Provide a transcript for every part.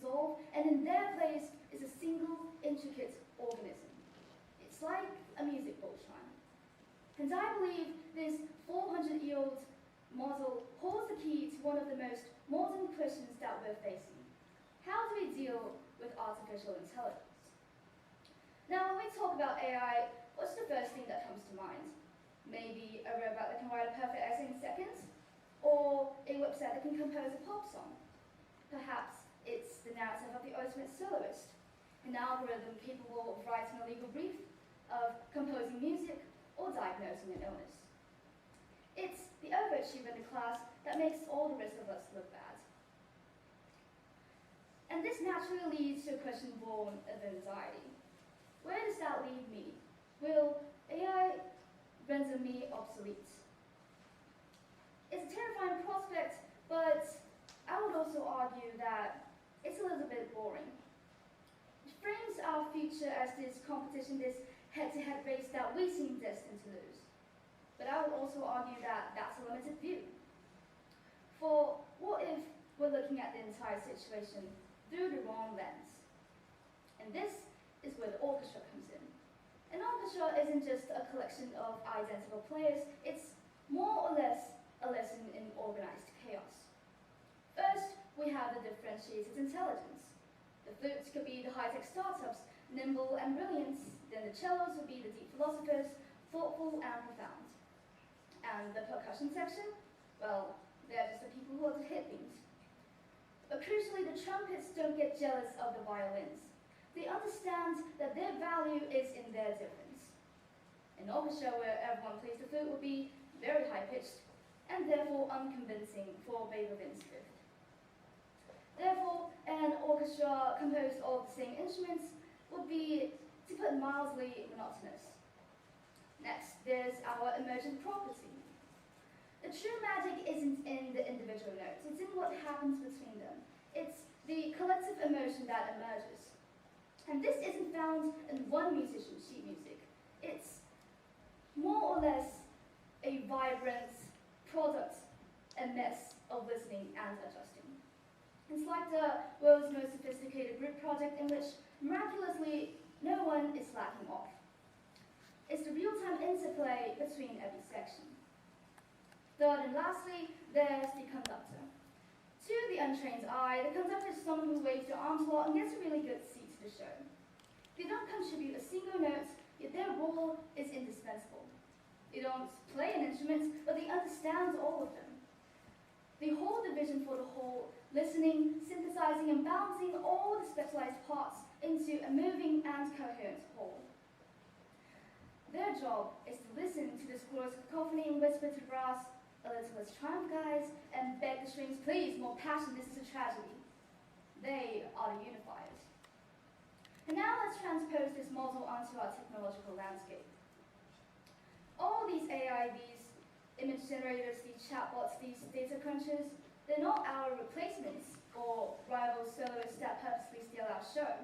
dissolve, and in their place is a single, intricate organism. It's like a music bowl shrine. And I believe this 400-year-old model holds the key to one of the most modern questions that we're facing. How do we deal with artificial intelligence? Now, when we talk about AI, what's the first thing that comes to mind? Maybe a robot that can write a perfect essay in seconds? Or a website that can compose a pop song? Perhaps it's the narrative of the ultimate soloist, an algorithm capable of writing a legal brief, of composing music, or diagnosing an illness. It's the overachiever in the class that makes all the rest of us look bad. And this naturally leads to a question born of anxiety. Where does that leave me? Will AI render me obsolete? It's a terrifying prospect, but I would also argue that it's a little bit boring. It frames our future as this competition, this head-to-head race that we seem destined to lose. But I would also argue that that's a limited view. For what if we're looking at the entire situation through the wrong lens? And this is where the orchestra comes in. An orchestra isn't just a collection of identical players, it's more or less a lesson in organized chaos. First, we have the differentiated intelligence. The flutes could be the high-tech startups, nimble and brilliant. Then the cellos would be the deep philosophers, thoughtful and profound. And the percussion section? Well, they're just the people who are the hit beats. But crucially, the trumpets don't get jealous of the violins. They understand that their value is in their difference. An orchestra where everyone plays the flute would be very high-pitched and therefore unconvincing for Beethoven's fifth. Therefore, an orchestra composed of the same instruments would be, to put it mildly, monotonous. Next, there's our emergent property. The true magic isn't in the individual notes, it's in what happens between them. It's the collective emotion that emerges. And this isn't found in one musician's sheet music. It's more or less a vibrant product, a mess of listening and adjusting. It's like the world's most sophisticated group project in which, miraculously, no one is slacking off. It's the real-time interplay between every section. Third and lastly, there's the conductor. To the untrained eye, the conductor is someone who waves their arms a lot and gets a really good seat to the show. They don't contribute a single note, yet their role is indispensable. They don't play an instrument, but they understand all of them. They hold the vision for the whole, listening, synthesizing, and balancing all the specialized parts into a moving and coherent whole. Their job is to listen to this glorious cacophony and whisper to brass, "A little less triumph, guys," and beg the strings, "Please, more passion, this is a tragedy." They are the unifiers. And now let's transpose this model onto our technological landscape. All these AI, these image generators, these chatbots, these data crunchers, they're not our replacements or rival soloists that purposely steal our show.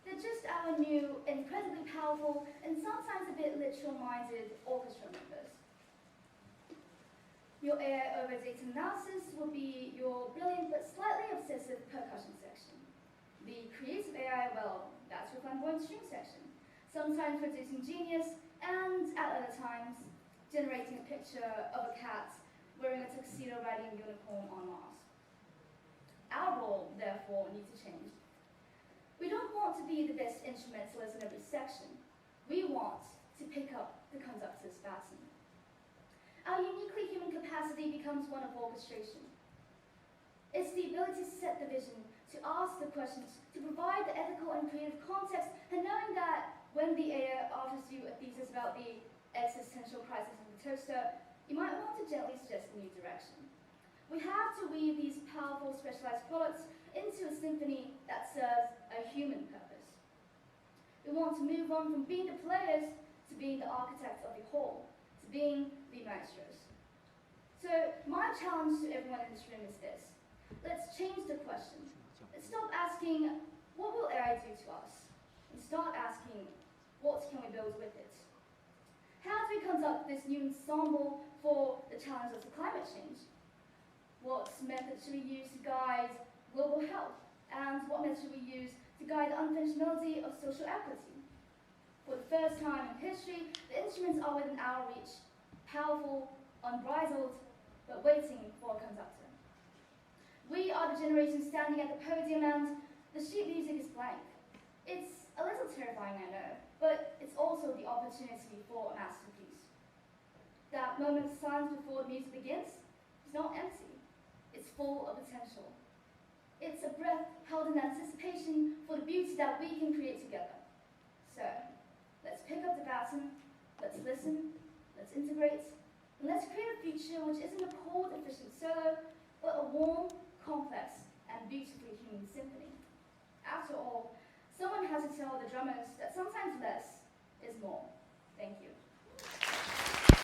They're just our new, incredibly powerful, and sometimes a bit literal-minded orchestra members. Your AI over data analysis will be your brilliant but slightly obsessive percussion section. The creative AI, well, that's your flamboyant string section, sometimes producing genius, and at other times, generating a picture of a cat wearing a tuxedo riding a unicorn on Mars. Our role, therefore, needs to change. We don't want to be the best instrumentalist in every section. We want to pick up the conductor's baton. Our uniquely human capacity becomes one of orchestration. It's the ability to set the vision, to ask the questions, to provide the ethical and creative context, and knowing that when the AI offers you a thesis about the existential crisis of the toaster, you might want to gently suggest a new direction. We have to weave these powerful specialized products into a symphony that serves a human purpose. We want to move on from being the players to being the architects of the whole, to being the maestros. So my challenge to everyone in this room is this. Let's change the question. Let's stop asking, what will AI do to us? And start asking, what can we build with it? How do we conduct this new ensemble for the challenge of climate change? What methods should we use to guide global health And what measure we use to guide the unfinished melody of social equity. For the first time in history, the instruments are within our reach, powerful, unbridled, but waiting for a conductor. We are the generation standing at the podium and the sheet music is blank. It's a little terrifying, I know, but it's also the opportunity for a masterpiece. That moment of silence before the music begins is not empty. It's full of potential. It's a breath held in anticipation for the beauty that we can create together. So, let's pick up the baton, let's listen, let's integrate, and let's create a future which isn't a cold, efficient solo, but a warm, complex, and beautifully human symphony. After all, someone has to tell the drummers that sometimes less is more. Thank you.